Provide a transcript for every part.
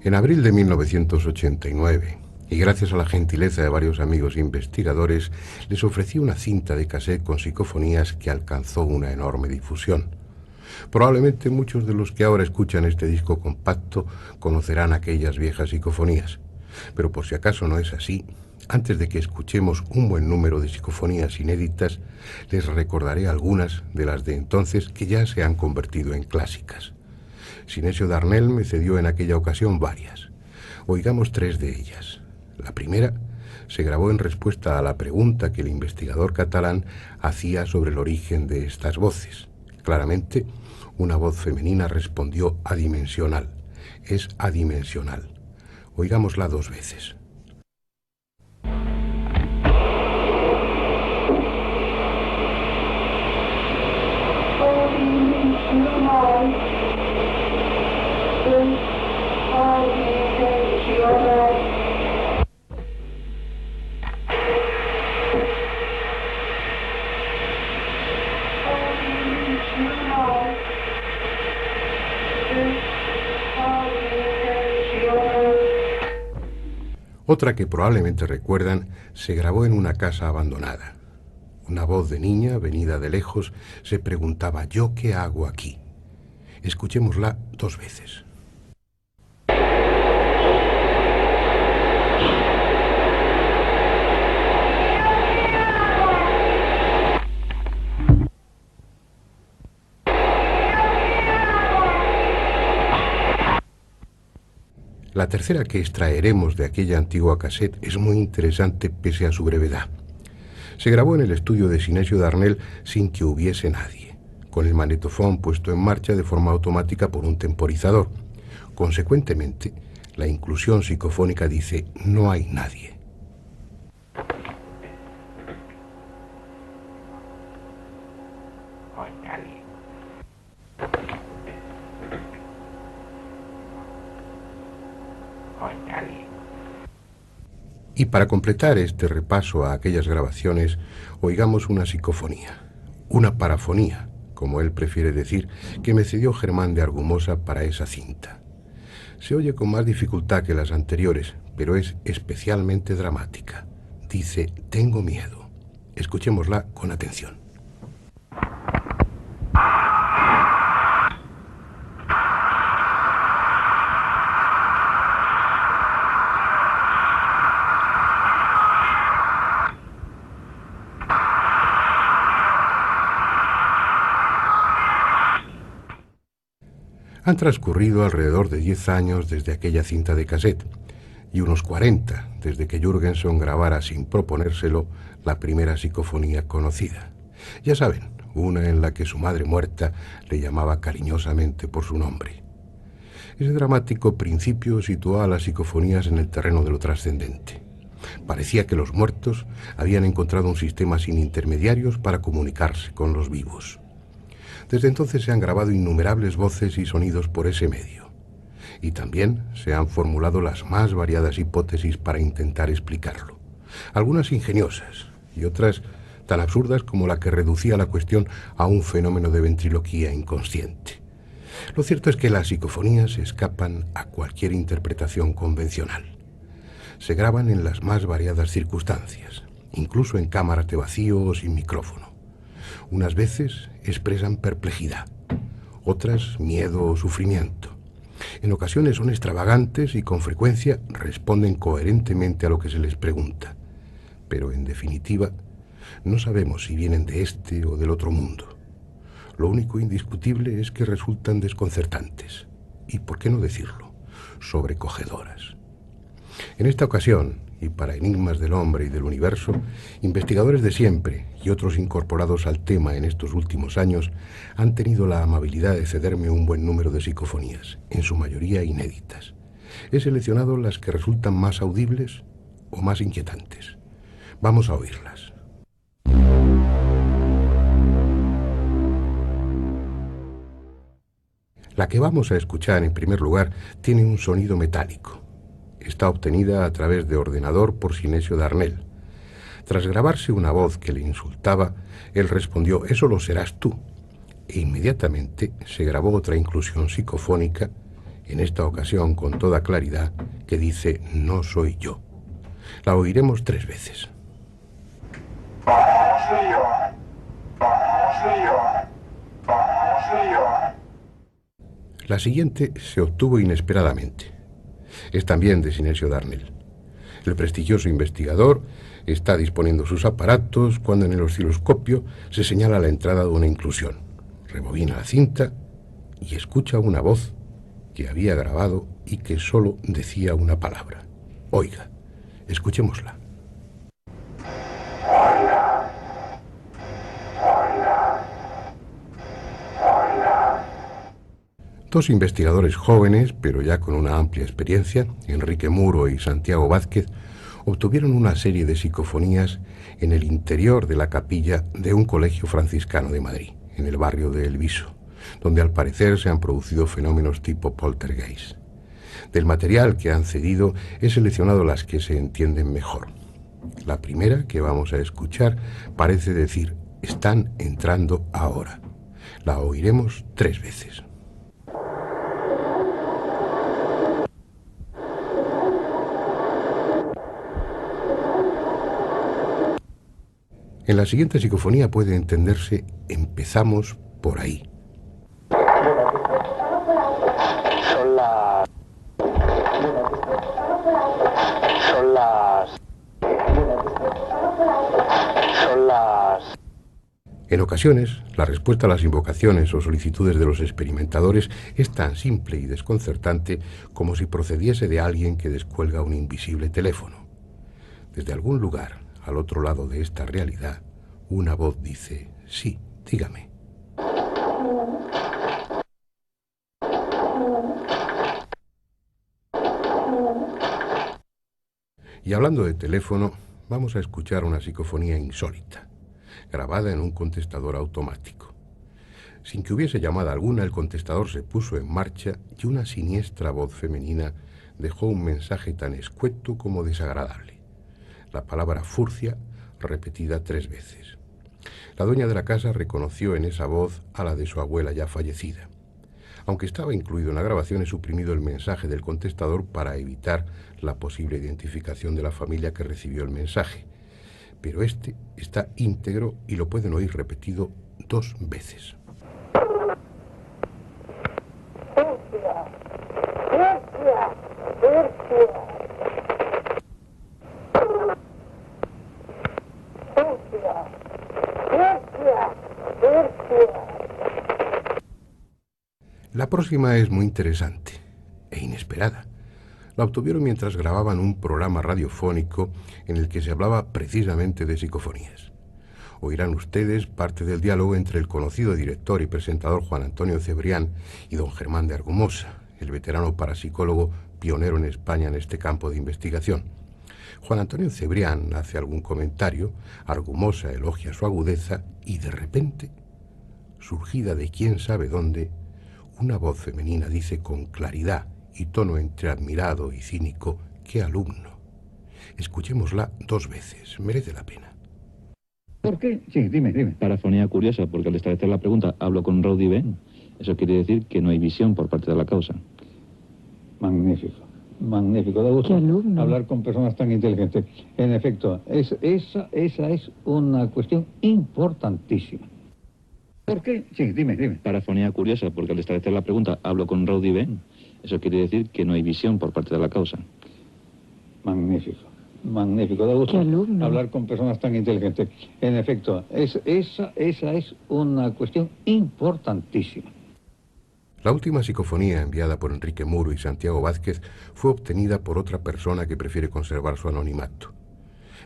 En abril de 1989, y gracias a la gentileza de varios amigos investigadores, les ofrecí una cinta de cassette con psicofonías que alcanzó una enorme difusión. Probablemente muchos de los que ahora escuchan este disco compacto conocerán aquellas viejas psicofonías. Pero por si acaso no es así, antes de que escuchemos un buen número de psicofonías inéditas, les recordaré algunas de las de entonces que ya se han convertido en clásicas. Sinesio Darnell me cedió en aquella ocasión varias. Oigamos tres de ellas. La primera se grabó en respuesta a la pregunta que el investigador catalán hacía sobre el origen de estas voces. Claramente, una voz femenina respondió adimensional. Es adimensional. Oigámosla dos veces. Otra que probablemente recuerdan se grabó en una casa abandonada. Una voz de niña, venida de lejos, se preguntaba: ¿yo qué hago aquí? Escuchémosla dos veces. La tercera que extraeremos de aquella antigua cassette es muy interesante pese a su brevedad. Se grabó en el estudio de Sinesio Darnell sin que hubiese nadie, con el magnetofón puesto en marcha de forma automática por un temporizador. Consecuentemente, la inclusión psicofónica dice: no hay nadie. Y para completar este repaso a aquellas grabaciones, oigamos una psicofonía, una parafonía, como él prefiere decir, que me cedió Germán de Argumosa para esa cinta. Se oye con más dificultad que las anteriores, pero es especialmente dramática. Dice: tengo miedo. Escuchémosla con atención. Han transcurrido alrededor de 10 años desde aquella cinta de cassette y unos 40 desde que Jürgenson grabara sin proponérselo la primera psicofonía conocida. Ya saben, una en la que su madre muerta le llamaba cariñosamente por su nombre. Ese dramático principio situó a las psicofonías en el terreno de lo trascendente. Parecía que los muertos habían encontrado un sistema sin intermediarios para comunicarse con los vivos. Desde entonces se han grabado innumerables voces y sonidos por ese medio. Y también se han formulado las más variadas hipótesis para intentar explicarlo. Algunas ingeniosas y otras tan absurdas como la que reducía la cuestión a un fenómeno de ventriloquía inconsciente. Lo cierto es que las psicofonías escapan a cualquier interpretación convencional. Se graban en las más variadas circunstancias, incluso en cámaras de vacío o sin micrófono. Unas veces expresan perplejidad, otras miedo o sufrimiento. En ocasiones son extravagantes y con frecuencia responden coherentemente a lo que se les pregunta. Pero en definitiva, no sabemos si vienen de este o del otro mundo. Lo único indiscutible es que resultan desconcertantes y, por qué no decirlo, sobrecogedoras. En esta ocasión, y para enigmas del hombre y del universo, investigadores de siempre y otros incorporados al tema en estos últimos años han tenido la amabilidad de cederme un buen número de psicofonías, en su mayoría inéditas. He seleccionado las que resultan más audibles o más inquietantes. Vamos a oírlas. La que vamos a escuchar en primer lugar tiene un sonido metálico. Está obtenida a través de ordenador por Sinesio Darnell. Tras grabarse una voz que le insultaba, él respondió: «Eso lo serás tú». E inmediatamente se grabó otra inclusión psicofónica, en esta ocasión con toda claridad, que dice: «No soy yo». La oiremos 3 veces. La siguiente se obtuvo inesperadamente. Es también de Sinesio Darnell. El prestigioso investigador está disponiendo sus aparatos cuando en el osciloscopio se señala la entrada de una inclusión. Rebobina la cinta y escucha una voz que había grabado y que solo decía una palabra. Oiga, escuchémosla. Dos investigadores jóvenes, pero ya con una amplia experiencia, Enrique Muro y Santiago Vázquez, obtuvieron una serie de psicofonías en el interior de la capilla de un colegio franciscano de Madrid, en el barrio de El Viso, donde al parecer se han producido fenómenos tipo poltergeist. Del material que han cedido he seleccionado las que se entienden mejor. La primera, que vamos a escuchar, parece decir: «Están entrando ahora». La oiremos 3 veces. En la siguiente psicofonía puede entenderse: «Empezamos por ahí». En ocasiones, la respuesta a las invocaciones o solicitudes de los experimentadores es tan simple y desconcertante como si procediese de alguien que descuelga un invisible teléfono. Desde algún lugar, al otro lado de esta realidad, una voz dice: «Sí, dígame». Y hablando de teléfono, vamos a escuchar una psicofonía insólita, grabada en un contestador automático. Sin que hubiese llamada alguna, el contestador se puso en marcha y una siniestra voz femenina dejó un mensaje tan escueto como desagradable. La palabra furcia repetida 3 veces. La dueña de la casa reconoció en esa voz a la de su abuela ya fallecida. Aunque estaba incluido en la grabación, he suprimido el mensaje del contestador para evitar la posible identificación de la familia que recibió el mensaje. Pero este está íntegro y lo pueden oír repetido 2 veces. La próxima es muy interesante e inesperada. La obtuvieron mientras grababan un programa radiofónico en el que se hablaba precisamente de psicofonías. Oirán ustedes parte del diálogo entre el conocido director y presentador Juan Antonio Cebrián y don Germán de Argumosa, el veterano parapsicólogo pionero en España en este campo de investigación. Juan Antonio Cebrián hace algún comentario, Argumosa elogia su agudeza y de repente, surgida de quién sabe dónde, una voz femenina dice con claridad y tono entre admirado y cínico: «¡Qué alumno!». Escuchémosla 2 veces, merece la pena. ¿Por qué? Sí, dime. Parafonía curiosa, porque al establecer la pregunta hablo con Rowdy Ben. Eso quiere decir que no hay visión por parte de la causa. Magnífico. Da gusto hablar con personas tan inteligentes. En efecto, esa es una cuestión importantísima. ¿Por qué? Sí, dime. Parafonía curiosa, porque al establecer la pregunta hablo con Rowdy Ben. Eso quiere decir que no hay visión por parte de la causa. Magnífico. Da gusto hablar con personas tan inteligentes. En efecto, esa es una cuestión importantísima. La última psicofonía enviada por Enrique Muro y Santiago Vázquez fue obtenida por otra persona que prefiere conservar su anonimato.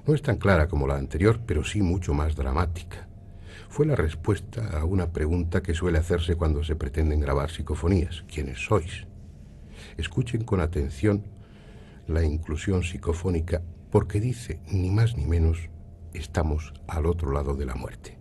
No es tan clara como la anterior, pero sí mucho más dramática. Fue la respuesta a una pregunta que suele hacerse cuando se pretenden grabar psicofonías: ¿quiénes sois? Escuchen con atención la inclusión psicofónica, porque dice ni más ni menos: estamos al otro lado de la muerte.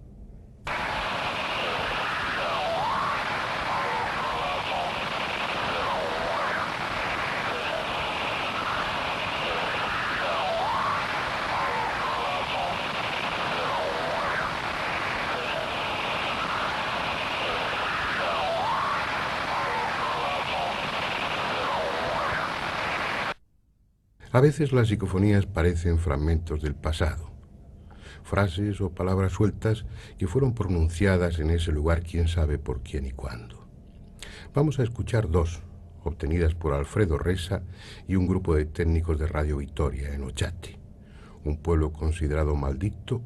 A veces las psicofonías parecen fragmentos del pasado, frases o palabras sueltas que fueron pronunciadas en ese lugar quién sabe por quién y cuándo. Vamos a escuchar dos, obtenidas por Alfredo Resa y un grupo de técnicos de Radio Victoria en Ochate, un pueblo considerado maldito,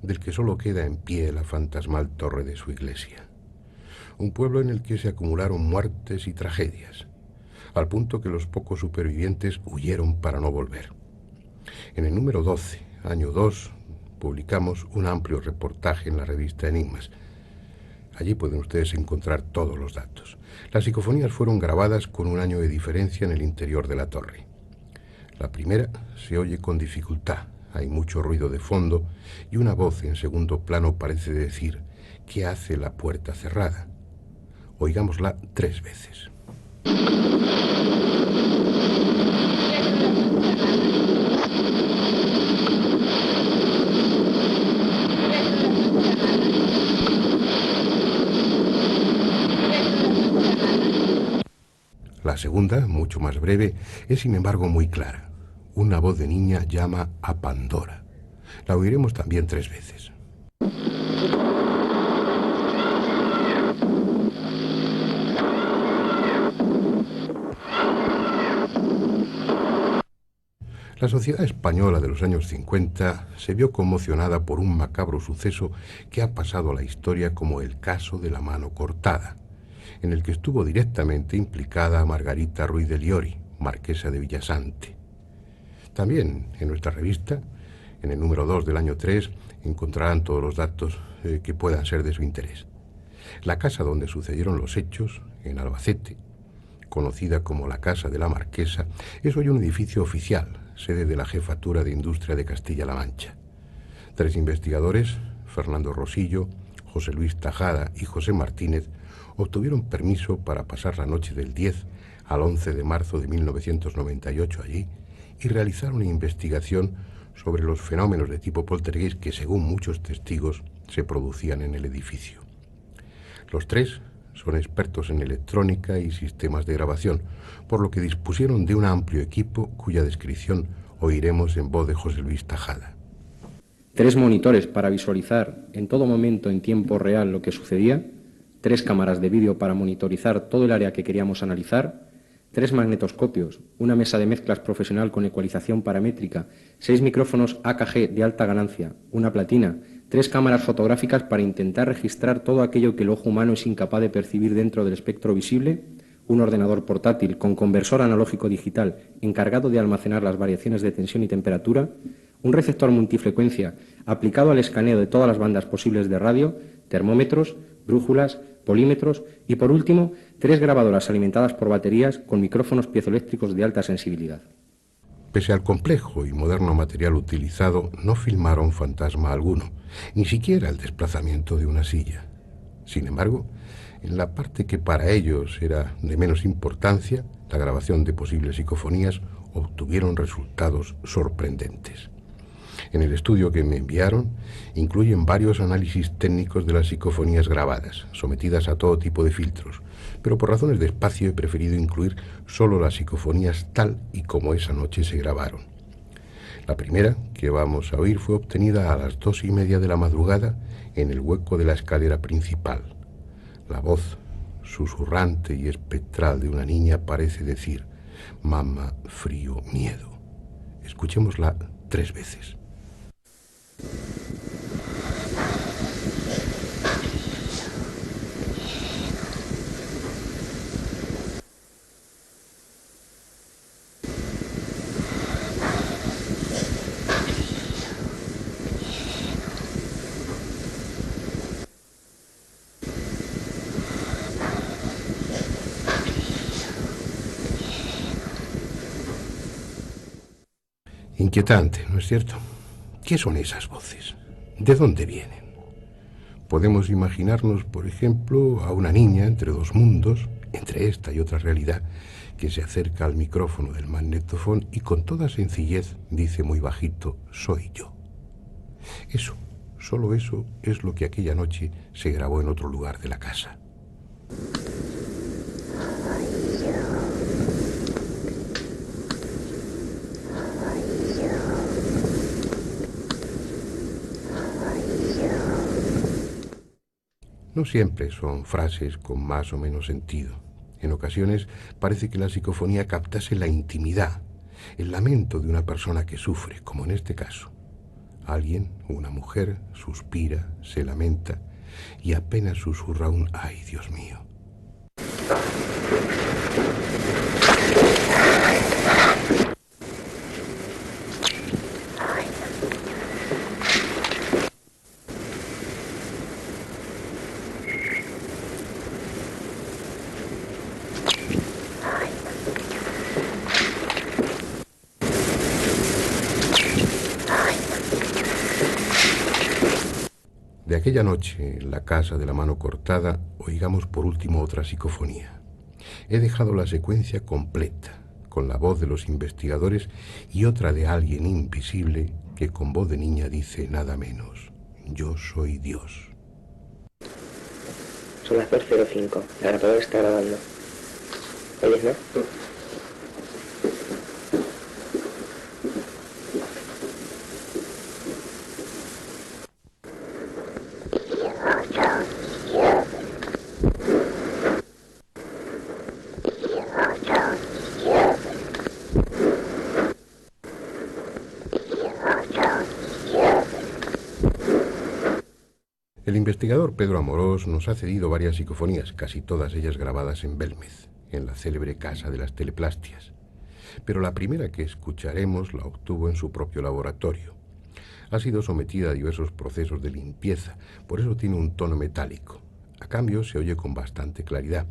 del que solo queda en pie la fantasmal torre de su iglesia. Un pueblo en el que se acumularon muertes y tragedias, al punto que los pocos supervivientes huyeron para no volver. En el número 12, año 2, publicamos un amplio reportaje en la revista Enigmas. Allí pueden ustedes encontrar todos los datos. Las psicofonías fueron grabadas con un año de diferencia en el interior de la torre. La primera se oye con dificultad, hay mucho ruido de fondo y una voz en segundo plano parece decir: ¿qué hace la puerta cerrada? Oigámosla 3 veces. La segunda, mucho más breve, es sin embargo muy clara. Una voz de niña llama a Pandora. La oiremos también 3 veces. La sociedad española de los años 50 se vio conmocionada por un macabro suceso que ha pasado a la historia como el caso de la mano cortada, en el que estuvo directamente implicada Margarita Ruiz de Liori, marquesa de Villasante. También en nuestra revista, en el número 2 del año 3, encontrarán todos los datos que puedan ser de su interés. La casa donde sucedieron los hechos, en Albacete, conocida como la Casa de la Marquesa, es hoy un edificio oficial, sede de la Jefatura de Industria de Castilla-La Mancha. 3 investigadores, Fernando Rosillo, José Luis Tajada y José Martínez, obtuvieron permiso para pasar la noche del 10 al 11 de marzo de 1998 allí y realizar una investigación sobre los fenómenos de tipo poltergeist que, según muchos testigos, se producían en el edificio. Los 3 son expertos en electrónica y sistemas de grabación, por lo que dispusieron de un amplio equipo cuya descripción oiremos en voz de José Luis Tajada. 3 monitores para visualizar en todo momento en tiempo real lo que sucedía, 3 cámaras de vídeo para monitorizar todo el área que queríamos analizar, 3 magnetoscopios, una mesa de mezclas profesional con ecualización paramétrica, 6 micrófonos AKG de alta ganancia, una platina, 3 cámaras fotográficas para intentar registrar todo aquello que el ojo humano es incapaz de percibir dentro del espectro visible, un ordenador portátil con conversor analógico digital encargado de almacenar las variaciones de tensión y temperatura, un receptor multifrecuencia aplicado al escaneo de todas las bandas posibles de radio, termómetros, brújulas, polímetros y, por último, 3 grabadoras alimentadas por baterías con micrófonos piezoeléctricos de alta sensibilidad. Pese al complejo y moderno material utilizado, no filmaron fantasma alguno, ni siquiera el desplazamiento de una silla. Sin embargo, en la parte que para ellos era de menos importancia, la grabación de posibles psicofonías, obtuvieron resultados sorprendentes. En el estudio que me enviaron, incluyen varios análisis técnicos de las psicofonías grabadas, sometidas a todo tipo de filtros, pero por razones de espacio he preferido incluir solo las psicofonías tal y como esa noche se grabaron. La primera que vamos a oír fue obtenida a las 2:30 de la madrugada en el hueco de la escalera principal. La voz susurrante y espectral de una niña parece decir: mamá, frío, miedo. Escuchémosla 3 veces. Inquietante, ¿no es cierto? ¿Qué son esas voces? ¿De dónde vienen? Podemos imaginarnos, por ejemplo, a una niña entre 2 mundos, entre esta y otra realidad, que se acerca al micrófono del magnetofón y con toda sencillez dice muy bajito: soy yo. Eso, solo eso, es lo que aquella noche se grabó en otro lugar de la casa. No siempre son frases con más o menos sentido. En ocasiones parece que la psicofonía captase la intimidad, el lamento de una persona que sufre, como en este caso. Alguien, una mujer, suspira, se lamenta y apenas susurra un «ay, Dios mío». De aquella noche, en la casa de la mano cortada, oigamos por último otra psicofonía. He dejado la secuencia completa, con la voz de los investigadores y otra de alguien invisible que con voz de niña dice nada menos: yo soy Dios. Son las 2:05, la grabadora está grabando. ¿Oyes, no? El investigador Pedro Amorós nos ha cedido varias psicofonías, casi todas ellas grabadas en Belmez, en la célebre Casa de las Teleplastias. Pero la primera que escucharemos la obtuvo en su propio laboratorio. Ha sido sometida a diversos procesos de limpieza, por eso tiene un tono metálico. A cambio, se oye con bastante claridad.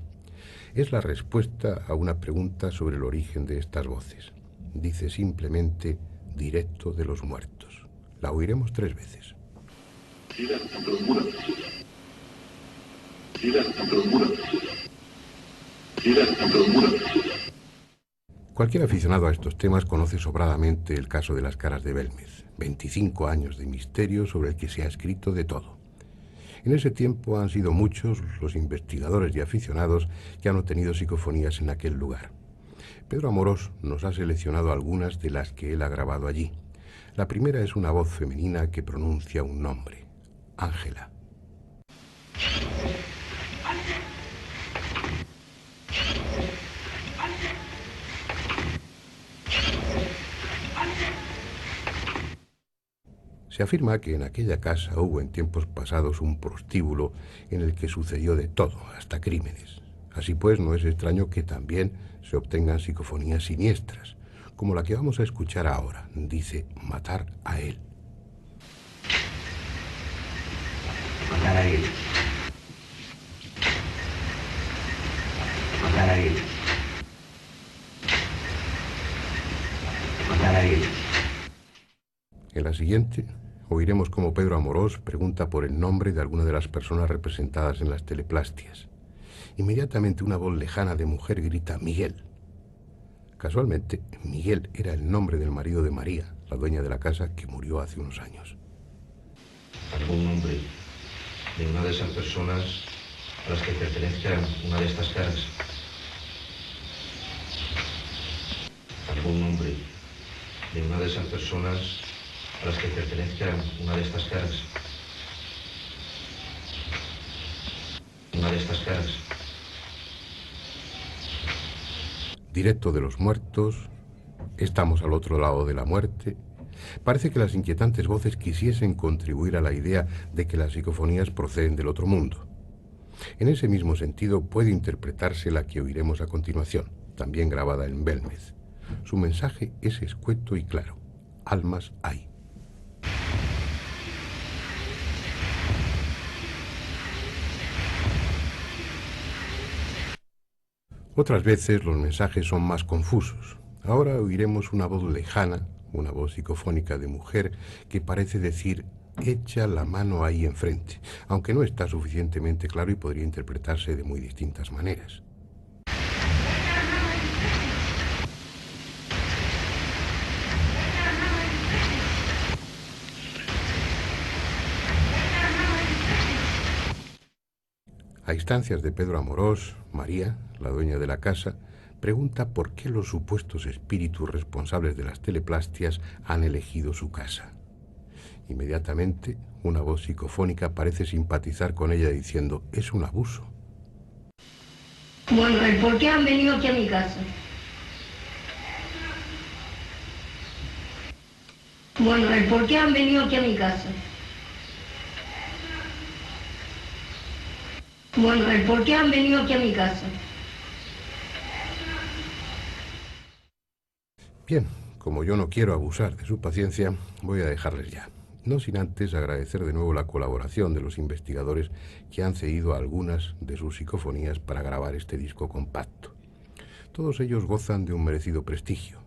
Es la respuesta a una pregunta sobre el origen de estas voces. Dice simplemente «directo de los muertos». La oiremos 3 veces. Cualquier aficionado a estos temas conoce sobradamente el caso de las caras de Belmez. 25 años de misterio sobre el que se ha escrito de todo. En ese tiempo han sido muchos los investigadores y aficionados que han obtenido psicofonías en aquel lugar. Pedro Amorós nos ha seleccionado algunas de las que él ha grabado allí. La primera es una voz femenina que pronuncia un nombre: Ángela. Se afirma que en aquella casa hubo en tiempos pasados un prostíbulo en el que sucedió de todo, hasta crímenes. Así pues, no es extraño que también se obtengan psicofonías siniestras, como la que vamos a escuchar ahora. Dice matar a él. Matar a él. Matar a él. Matar a él. En la siguiente, oiremos cómo Pedro Amorós pregunta por el nombre de alguna de las personas representadas en las teleplastias. Inmediatamente una voz lejana de mujer grita «Miguel». Casualmente, Miguel era el nombre del marido de María, la dueña de la casa, que murió hace unos años. ¿Algún nombre de una de esas personas a las que pertenezcan una de estas caras? ¿Algún nombre de una de esas personas a las que pertenezcan una de estas caras? Una de estas caras. Directo de los muertos, estamos al otro lado de la muerte. Parece que las inquietantes voces quisiesen contribuir a la idea de que las psicofonías proceden del otro mundo. En ese mismo sentido puede interpretarse la que oiremos a continuación, también grabada en Belmez. Su mensaje es escueto y claro: almas hay. Otras veces los mensajes son más confusos. Ahora oiremos una voz lejana, una voz psicofónica de mujer que parece decir «echa la mano ahí enfrente», aunque no está suficientemente claro y podría interpretarse de muy distintas maneras. A instancias de Pedro Amorós, María, la dueña de la casa, pregunta por qué los supuestos espíritus responsables de las teleplastias han elegido su casa. Inmediatamente, una voz psicofónica parece simpatizar con ella diciendo, es un abuso. Bueno, ¿y por qué han venido aquí a mi casa? Bueno, ¿y por qué han venido aquí a mi casa? Bueno, ¿y por qué han venido aquí a mi casa? Bien, como yo no quiero abusar de su paciencia, voy a dejarles ya. No sin antes agradecer de nuevo la colaboración de los investigadores que han cedido algunas de sus psicofonías para grabar este disco compacto. Todos ellos gozan de un merecido prestigio,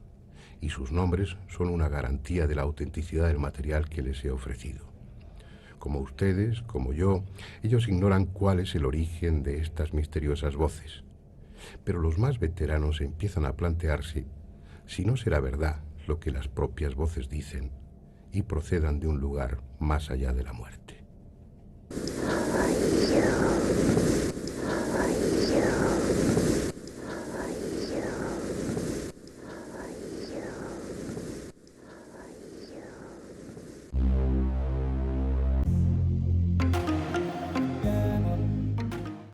y sus nombres son una garantía de la autenticidad del material que les he ofrecido. Como ustedes, como yo, ellos ignoran cuál es el origen de estas misteriosas voces. Pero los más veteranos empiezan a plantearse si no será verdad lo que las propias voces dicen y procedan de un lugar más allá de la muerte.